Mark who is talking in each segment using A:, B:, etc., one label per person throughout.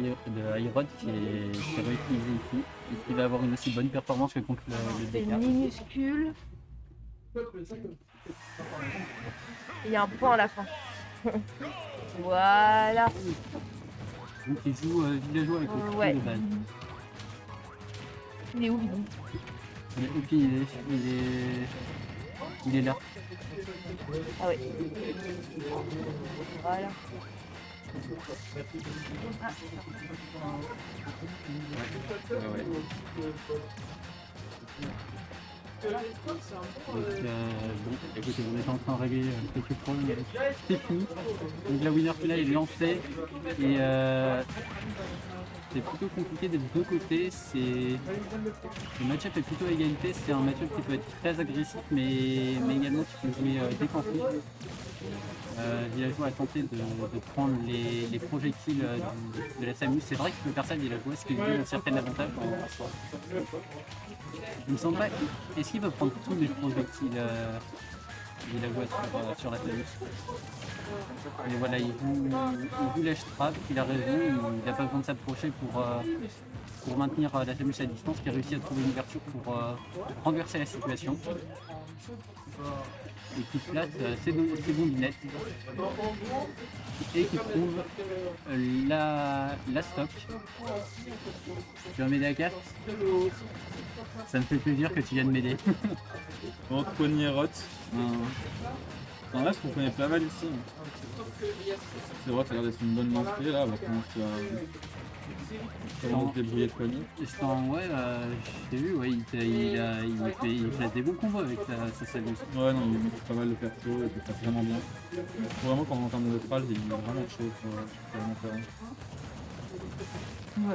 A: de Hyrod qui est réutilisé ici et qui va avoir une aussi bonne performance que contre le
B: C'est
A: DK.
B: minuscule. Il y a un point à la fin. Voilà.
A: Donc il joue villageois avec le
B: Ouais.
A: de base.
B: Il est où, Bidon?
A: Il est aucune idée, il est là.
B: Ah ouais. Voilà. Ah.
A: Ouais. Donc, bon, écoutez, on est en train de régler quelques problèmes techniques. Donc la winner finale est lancée et c'est plutôt compliqué des deux côtés. Le match-up est plutôt à égalité. C'est un match-up qui peut être très agressif mais également qui peut jouer défensif. Villageois a tenté de prendre les projectiles de la Samus. C'est vrai qu'il peut faire ça Villageois, ce qui lui donne un certain avantage. Il me semble pas. Est-ce qu'il va prendre tous les projectiles Villageois sur la Samus? Mais voilà, il joue la trap, il a raison, il n'a pas besoin de s'approcher pour maintenir la Samus à distance, qui a réussi à trouver une ouverture pour renverser la situation. Et qui place ses bombinettes et qui trouve la stock. Tu vas m'aider à 4? Ça me fait plaisir que tu viennes m'aider.
C: Bon, Tony et Roth. En vrai, je trouve qu'on est pas mal ici. C'est vrai, ça a l'air d'être une bonne lancée là. On va commencer à se débrouiller de Tony.
A: Ouais, j'ai vu, ouais, il fait des bons combos avec sa Samus.
C: Ouais, non, il fait pas mal de perso et il fait vraiment bien. Faut vraiment qu'en termes de neutral, il est vraiment chaud pour le terrain.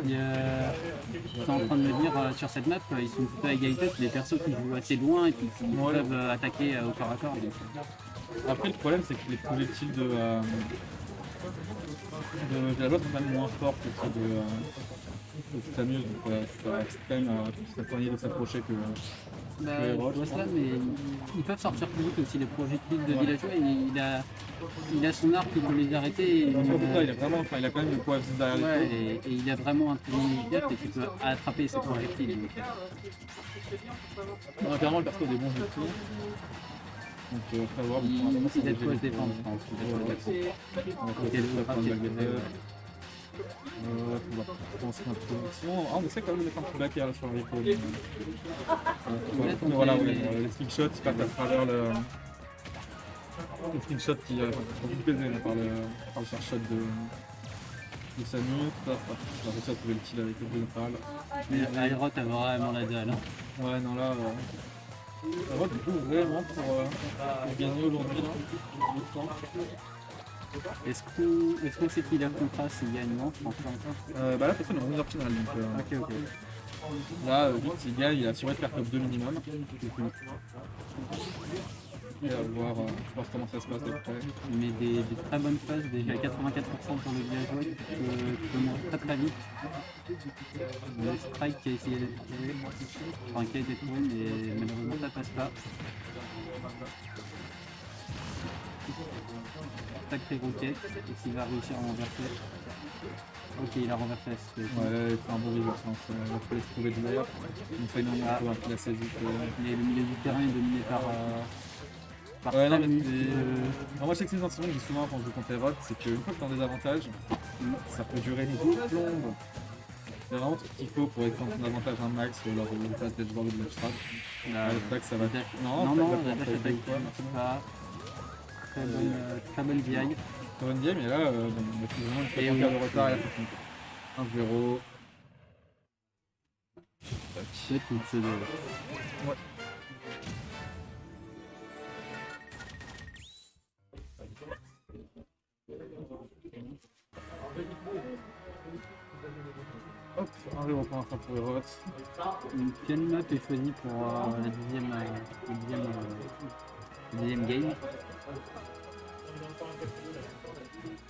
A: Je suis en train de me dire, sur cette map, ils sont plutôt à égalité, c'est des persos qui jouent assez loin et qui peuvent attaquer au corps à corps.
C: Après, le problème, c'est que les projectiles de la loi sont quand même moins forts que ceux de Samus, donc ça reste quand même ça poignée de s'approcher que
A: je vois cela, mais ils peuvent sortir plus vite aussi les projectiles de villageois et il a son arc qui peut les arrêter.
C: il a quand même le poids derrière les
A: pieds. Et il a vraiment un training immédiat et tu peux attraper ses projectiles.
C: Clairement, le perso a des bons outils. Donc, faut voir.
A: Il a de quoi se défendre, je pense.
C: On essaie quand même de mettre un peu backer là sur le replay. Voilà, les slingshot qui partent à travers le slingshot qui sont tout baisés par le cherchot de Samus. On a réussi à trouver le kill avec le neutral.
A: Mais Hyrod a vraiment la dalle.
C: Ouais, non, là. Hyrod, du coup, vraiment pour gagner aujourd'hui.
A: Est-ce qu'on sait qu'il a le contrat s'il gagne? Non, je pense pas encore.
C: Là, personne est en finale. Donc,
A: ok.
C: Là, s'il gagne, il a assuré de faire top 2 minimum. Et à voir comment ça se passe après.
A: Mais des très bonnes phases, déjà 84% pour le villageois qui peut monter très vite. Le strike qui a essayé d'être trouvé, enfin qui a été trouvé, mais malheureusement ça passe pas. Sacré roquette, et s'il va réussir à renverser. Ok, il a renversé la situation.
C: Ouais, là, il fait un bon reverse, il va falloir se trouver de l'air. Une fois finalement, il a saisi que...
A: Le milieu du terrain est dominé par
C: ouais, non, mais moi, je sais que c'est une sentiment que j'ai souvent quand je joue contre Hyrod, c'est qu'une fois que tu as des avantages, ça peut durer des plombes. C'est vraiment tout ce qu'il faut pour étendre ton avantage un max ou leur passe d'edgeboard ou de ledgetrap. L'attaque, ça va...
A: Non, l'attaque pas. Très bonne vieille.
C: Très bonne vieille, mais là, on a plus vraiment une fois de retard et la fin. 1-0. Ouais. Hop, 1-0 pour l'instant pour Hyrod.
A: Quelle map est choisie pour la deuxième game?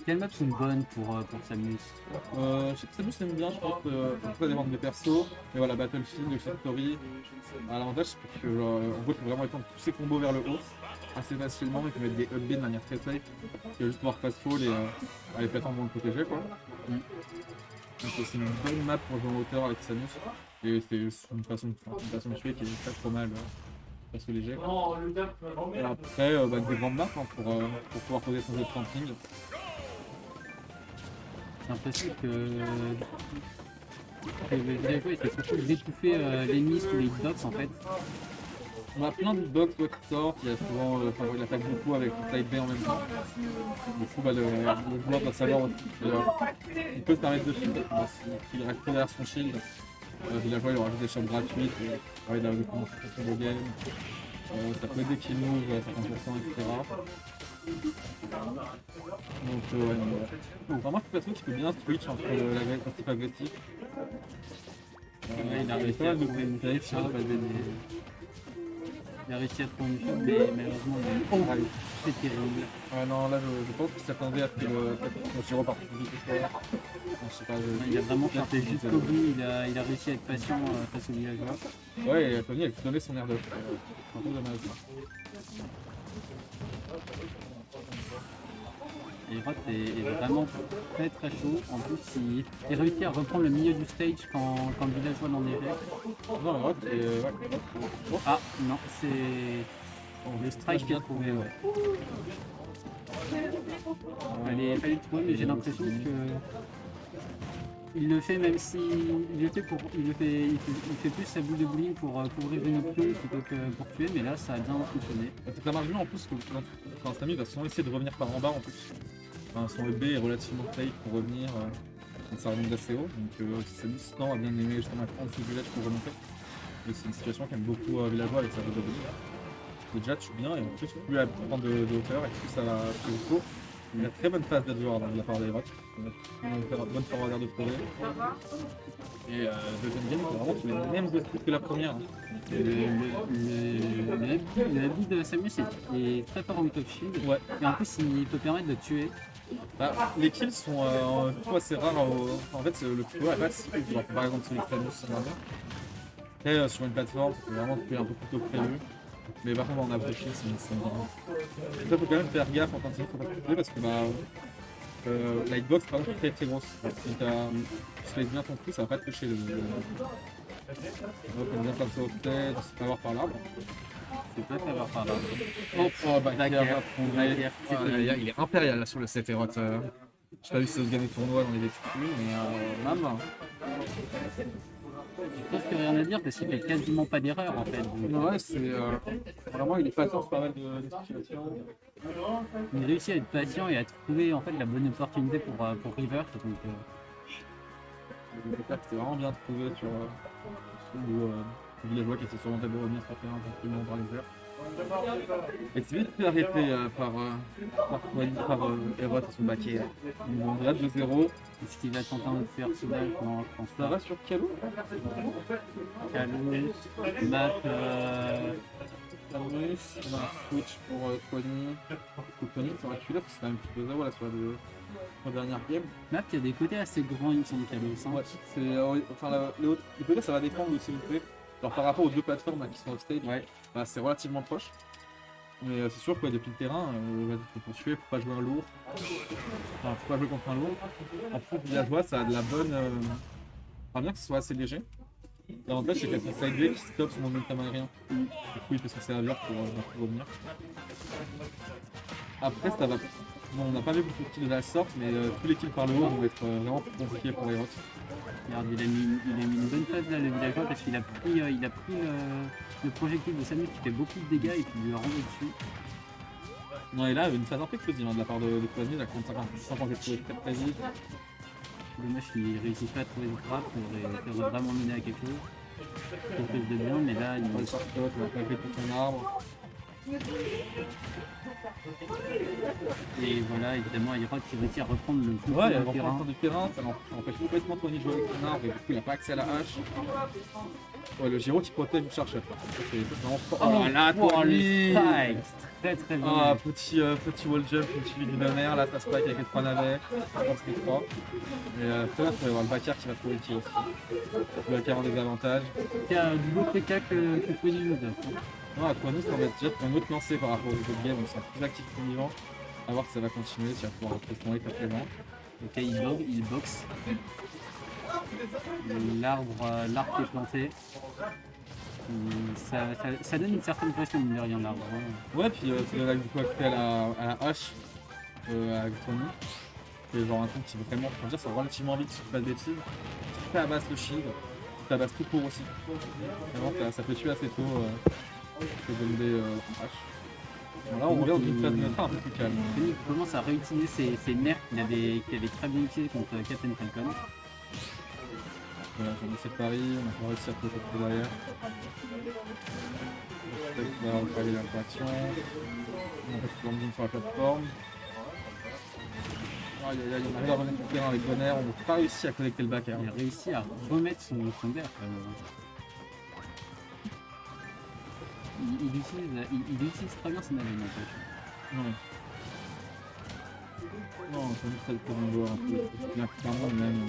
A: Quelles maps sont bonnes pour Samus?
C: Je sais que Samus aime bien, je pense, ça dépend des persos. Mais voilà, Battlefield, Factory, a l'avantage c'est qu'en gros, il peut vraiment étendre tous ses combos vers le haut assez facilement. Il peut mettre des up B de manière très safe. Il va juste pouvoir fast fall et les plateformes vont le protéger, quoi. Donc c'est une bonne map pour jouer en hauteur avec Samus. Et c'est une façon de tuer qui est pas trop mal, pas trop léger. Et après, des grandes maps hein, pour pouvoir poser son jeu de camping.
A: J'ai l'impression que le Villageois c'est surtout d'étouffer l'ennemi sous les hitbox en fait.
C: On a plein de hitbox qui sortent, il y a souvent, il attaque beaucoup avec le side B en même temps. Du coup, le joueur doit savoir aussi qu'il peut se permettre de shield, s'il reste derrière son shield. Villageois il aura juste des shots gratuites, il a commencé sur le game. Ça peut aider qu'il move à 50%, etc. Donc vraiment c'est perso qui peut bien switch entre l'agressif agressif.
A: Il a réussi à trouver une flèche, il a réussi à trouver une flèche, mais malheureusement c'est terrible.
C: Ouais non là je pense qu'il s'attendait à ce que le Giro parte plus vite. Je sais pas,
A: il a vraiment cherché jusqu'au bout, il a réussi à être patient face au Villageois.
C: Ouais et Tony a donné son air de c'est un peu dommage.
A: Et Rot est vraiment très très chaud. En plus, il réussit à reprendre le milieu du stage quand le Villageois l'en est fait.
C: Non, Rot et ouais.
A: Ah non, c'est le strike qu'il a trouvé. Ouais. Elle est pas trouvé, mais j'ai l'impression que il le fait même si il fait plus sa boule de bowling pour couvrir une option plutôt que pour tuer, mais là ça a bien fonctionné.
C: Ça marche bien en plus que quand Samy va souvent essayer de revenir par en bas en plus. Enfin, son EB est relativement safe pour revenir quand ça remonte assez haut, donc Samy Stan a bien aimé justement être en dessous du ledge pour remonter. Et c'est une situation qu'aime beaucoup Villageois avec sa boule de bowling. Déjà tue bien et en plus plus elle prend de hauteur et plus ça va plus court. Il a très bonne phase d'adjoint de la part des Rock. Bonne forward de progrès. Et deuxième game, c'est vraiment qu'il a les mêmes speed que la première.
A: Le habit de Samus est très fort en out of shield.
C: Ouais.
A: Et en plus, il peut permettre de tuer.
C: Bah, les kills sont assez rares. En fait, le plus haut, pas de cycle. Par exemple, celui de Samus, c'est bien. Après, sur une plateforme, c'est vraiment tuer un peu plus tôt que prévu. Mais par contre, en out of shield, c'est bien. Ça, faut quand même faire gaffe en tant que faut pas couper parce que la hitbox par exemple est très très grosse. Si tu fais bien ton coup, ça va pas te toucher le. Donc on va bien passer au tête, se faire avoir par l'arbre.
A: C'est pas avoir par l'arbre.
C: Il est impérial là sur le 7 Erot. Je sais pas vu si ça se gagne le tournoi dans les équipes, mais maman.
A: J'ai presque rien à dire parce qu'il fait quasiment pas d'erreur en fait.
C: Ouais, c'est vraiment il est patient sur pas mal de situations.
A: Il réussit à être patient et à trouver en fait la bonne opportunité pour River. Donc,
C: c'était vraiment bien trouvé sur le Villageois qui essaie sûrement de revenir sur le terrain tranquillement par les airs. Et c'est vite fait arrêter par Erot à son baquet. On rate de 0.
A: Est-ce qu'il va tenter un faire soudage? Non, je pense
C: Ça
A: pas.
C: va sur Calo
A: Calou, Map,
C: Samus, on a un switch pour Tony. Tony, ça aurait tué là parce que c'est quand même plus 2-0 là sur la dernière game.
A: Map qui a des côtés assez grands, il me semble, Calou.
C: Ouais, les côtés ça va dépendre de s'il vous plaît. Alors par rapport aux deux plateformes là, qui sont off-stage,
A: Ouais.
C: bah, c'est relativement proche. Mais c'est sûr que depuis le terrain, faut tuer, faut pas jouer un lourd. Enfin, faut pas jouer contre un lourd. En plus, Villageois, ça a de la bonne. Enfin, bien que ce soit assez léger. L'avantage, c'est qu'il y a son side B qui stoppe son momentum aérien. Du coup, il peut s'en servir pour revenir. Après, ça va. Bon, on n'a pas vu beaucoup de kills de la sorte, mais tous les kills par le haut vont être vraiment plus compliqués pour Erot.
A: Regarde, il a mis une bonne phase là, le Villageois, parce qu'il a pris le projectile de Samus qui fait beaucoup de dégâts et qui lui a rendu dessus.
C: Non, et là, une phase un peu explosive de la part de Kwasmi, la compte 50 très vite.
A: Dommage qu'il ne réussit pas à trouver le frappe pour vraiment mener à quelque chose. Quelque chose de bien, mais là, il
C: va sortir, il va claquer tout son arbre.
A: Et voilà, évidemment, Erot qui réussit à reprendre le
C: contrôle
A: du
C: terrain. Ça empêche complètement Tony de jouer avec son arbre et du coup, il n'a pas accès à la hache. Ouais, le Giro qui protège du charge. C'est vraiment fort.
A: Oh là, Tony! Très très bien.
C: Ah, petit wall jump, petit du air, là ça spike avec les 3 navets, je pense que c'est 3. Et tout à l'heure, il va y avoir le backer qui va trouver le tir aussi. Le backer a des avantages.
A: Il y a du beau PK que Tony nous donne.
C: Non, à Tony, ça va être déjà pour un autre lancé par rapport aux autres games, on sera plus actif que vivant. A voir si ça va continuer, si il va pouvoir rester son hit à présent.
A: Ok, il boxe. l'arbre qui est planté. Ça donne une certaine pression, mine de rien, l'arbre. Hein.
C: Ouais, puis c'est là du coup accès à la hache avec Tony. C'est genre un truc qui vraiment, faut dire, ça va relativement vite si tu fais pas de bêtises. Tu fais abasse le shield, tu tabasses tout court aussi. Vraiment, ça peut tuer assez tôt que de lever en hache. Bon, là, on revient dans une phase neutre un peu plus calme.
A: Tony commence à réutiliser ses nerfs qu'il avait très bien utilisé contre Captain Falcon.
C: Voilà, j'en ai séparé, on a pas réussi à poser trop derrière. Peut-être qu'on va recaler l'interaction. On va faire landing sur la plateforme. Aïe aïe aïe, on arrive à remettre le terrain avec bon air, on n'a pas réussi à connecter le back air.
A: Il a réussi à remettre son derf. Il utilise très bien son avis, n'empêche.
C: Non. Non, c'est juste ça le combo un peu. Bien clairement, même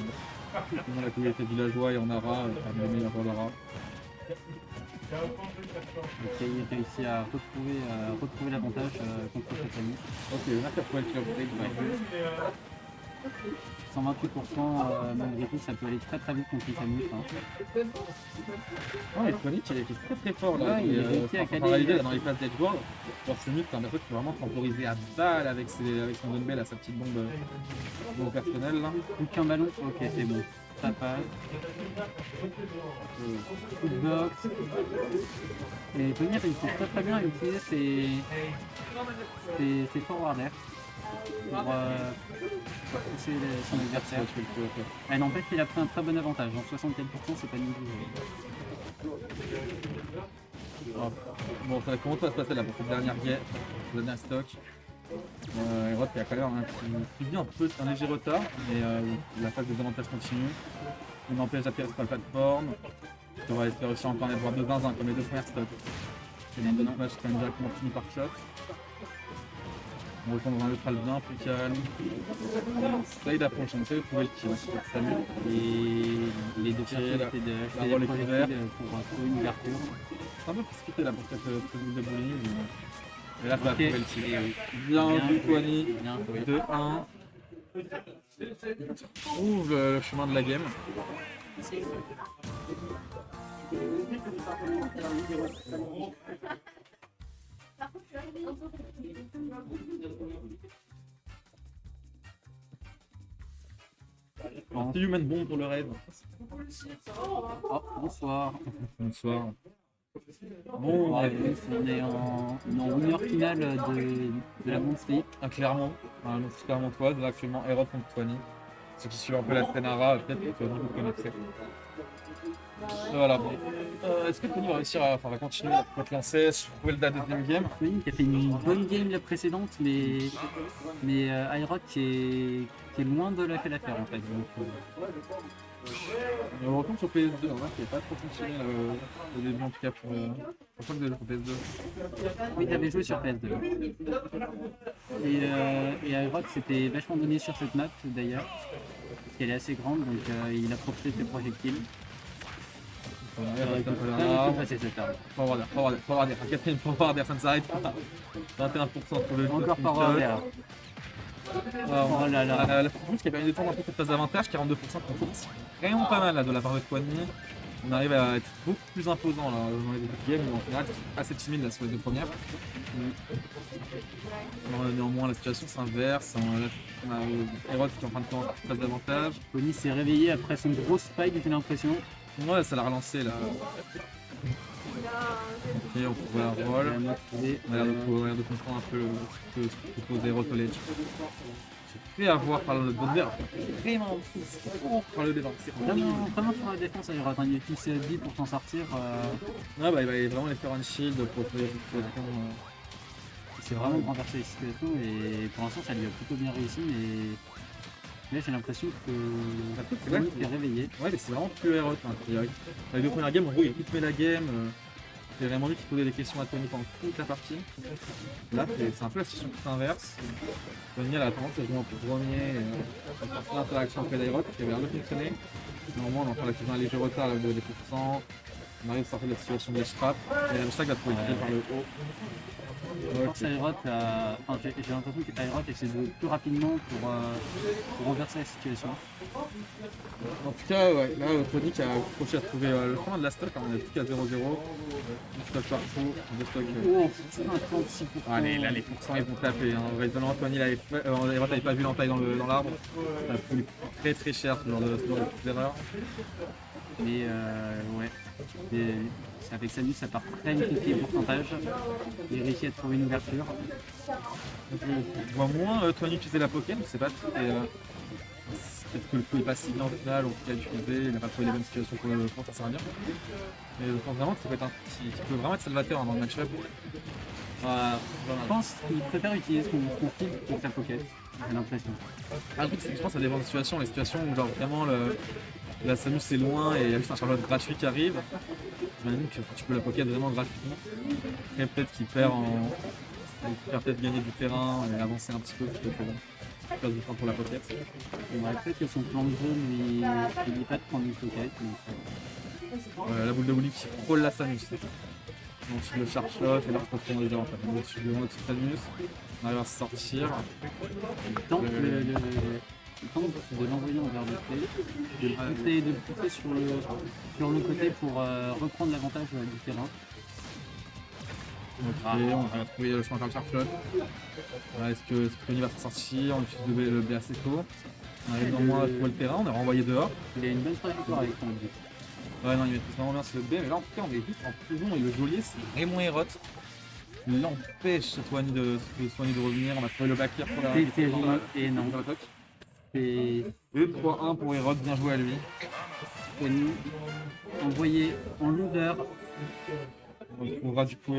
C: dans la communauté villageois et en Ara, les meilleurs joueurs d'Ara.
A: Ok, il réussit à retrouver l'avantage contre cette amie.
C: Ok, on a qu'à trouver le kill break.
A: 128%, malgré tout, ça peut aller très très vite contre Samus. Hein.
C: Non, et Tonic, il a été très très fort là.
A: Ouais, il a réussi à caler.
C: Réalisé dans les phases d'Edgeworld. Genre, c'est mieux que t'as un perso qui peut vraiment temporiser à balle avec son dumbbell à sa petite bombe personnelle là.
A: Aucun ballon, ok, c'est bon. Ça passe. Coup de box. Et Tony réussit très très bien à utiliser ses forward air pour pousser son adversaire. Elle n'empêche qu'il a pris un très bon avantage. En 64%, c'est pas niveau.
C: Bon, ça comment ça va se passer là pour cette dernière guerre, le dernier stock. Herod qui a quand même subi un léger retard, mais la phase de désavantage continue. On empêche d'appuyer sur la plateforme. On va espérer aussi encore en avoir 2-20 comme les deux premières stocks. C'est un match quand même directement fini par shot. On retourne dans un neutral bien plus calme. On essaye d'approcher, on essaye de trouver le kill. Salut.
A: Et les deux tirs
C: la
A: étaient de
C: rôle est couvert.
A: pour trouver une ouverture.
C: C'est un peu précipité là pour cette prise de bowling. Et là, on va
A: Ok.
C: trouver le kill. Bien vu, Kwani.
A: Bien joué.
C: 2-1. Trouve le chemin de la game.
A: Bon.
C: C'est Human Bomb pour le raid.
A: Oh, bonsoir.
C: Bonsoir.
A: Bon, on est en winner finale de la Monster.
C: Ah, clairement, clairement toi, là actuellement Herod contre Twani. Ceux qui suivent un peu la scène Ara, peut-être que Twani vous connaissez. Voilà, bon. Est-ce que Twani va réussir à va continuer à te lancer, trouver le deuxième game?
A: Twani qui a fait une bonne game la précédente, mais iRock qui est loin de la faire en fait. Donc,
C: on retourne sur PS2, qui n'est pas trop fonctionné au début en tout cas pour le déjà sur PS2.
A: oui, il avait joué sur PS2. Et iRock s'était vachement donné sur cette map d'ailleurs, parce qu'elle est assez grande, donc il a profité de ses projectiles. Il aurait pu passer cette arme.
C: Forward, un quatrième forward, ça ne s'arrête pas. 21% pour le
A: Encore par derrière. Oh là là.
C: La performance qui a permis de tendre un peu cette phase d'avantage, 42% contre vraiment pas mal là, de la part de Twani. On arrive à être beaucoup plus imposant là, dans les deux games, mais en général c'est assez timide là, sur les deux premières. Néanmoins la situation s'inverse, on a Herod qui est en train de prendre une phase d'avantage.
A: Twani s'est réveillé après son gros spike, j'ai l'impression.
C: Ouais, ça l'a relancé là. Ok, on trouve un rôle. On a l'air de comprendre un peu ce que propose Herod au Ledge. Fait avoir par le bon verre. Vraiment par le débat. C'est
A: Vraiment sur la défense, il aura attendu tous ses vies pour s'en sortir.
C: Ah bah il va vraiment les faire un shield pour trouver les situations.
A: C'est vraiment renverser les situations et pour l'instant ça lui a plutôt bien réussi, mais là j'ai l'impression que Twani est réveillé.
C: Ouais, mais c'est vraiment plus Herod. Dans les deux premières games, en gros, il a rythmé la game. C'est vraiment lui qui posait des questions à Twani pendant toute la partie. Là, c'est un peu la situation qui s'inverse. Twani a tendance à jouer en premier, l'interaction avec Herod qui avait l'air de fonctionner. Normalement, on entend l'activation un léger retard de 10%. On arrive à sortir de la situation de l'Edge Trap. Et l'Edge Trap va trouver le kill par le haut.
A: Force Aérote, enfin, j'ai l'impression qu'Aérote essaie de plus rapidement pour renverser la situation.
C: En tout cas, ouais, là, Tonic a réussi à trouver le chemin de la stock, hein, on est plus qu'à 0-0. Du stock partout, de stock.
A: Oh, 56%.
C: Ah, là, les pourcents, ils vont taper. Hein. Vraiment, Tony, Aérote n'avait pas vu l'entaille dans l'arbre. Ça a coûté très très cher ce genre de petites erreurs.
A: Mais ouais, avec Samus, ça part très compliqué le pourcentage. Il réussit à trouver une ouverture.
C: Je vois moins Tony utiliser la Pokémon, je sais pas. C'est peut-être que le coup est pas si bien au final, ou qu'il a utilisé, il n'a pas trouvé les bonnes situations pour ça servir. Mais je pense vraiment que ça peut être qui peut vraiment être salvateur hein, dans le match-up.
A: Je pense qu'il préfère utiliser son fil que sa Pocket, j'ai l'impression.
C: Ah, le truc, c'est que je pense que ça dépend des situations. Les situations où genre vraiment la Samus c'est loin et il y a juste un chargeur gratuit qui arrive. J'imagine que tu peux la Pocket vraiment gratuitement. Et peut-être qu'il perd peut-être gagner du terrain et avancer un petit peu plutôt que perdre du temps pour la Pocket.
A: Peut-être que son plan de jeu lui dit pas de prendre une Pocket. Donc...
C: la boule de Woolly qui frôle la Samus. Donc le Sharp Shot et là on se retrouve dans les avantages. Donc je demande au Samus, on arrive à se sortir.
A: Il tente de l'envoyer envers le T, de le pousser sur le côté pour reprendre l'avantage du terrain.
C: Ok, on va trouver le chemin vers le Sharp Shot. Est-ce que Tony va s'en sortir? On utilise le B assez tôt. On arrive néanmoins à trouver le terrain, on est renvoyé dehors.
A: Il a une bonne trajectoire avec son but.
C: Ouais, non, il maîtrise vraiment bien ce B, mais là en tout cas on est juste en prison et le geôlier c'est Raymond Aérote. Il l'empêche Tony de revenir. On a trouvé le back here pour la.
A: Et non. C'est
C: 2-3-1 pour Aérote, bien joué à lui.
A: Tony envoyé en longueur.
C: On trouvera du coup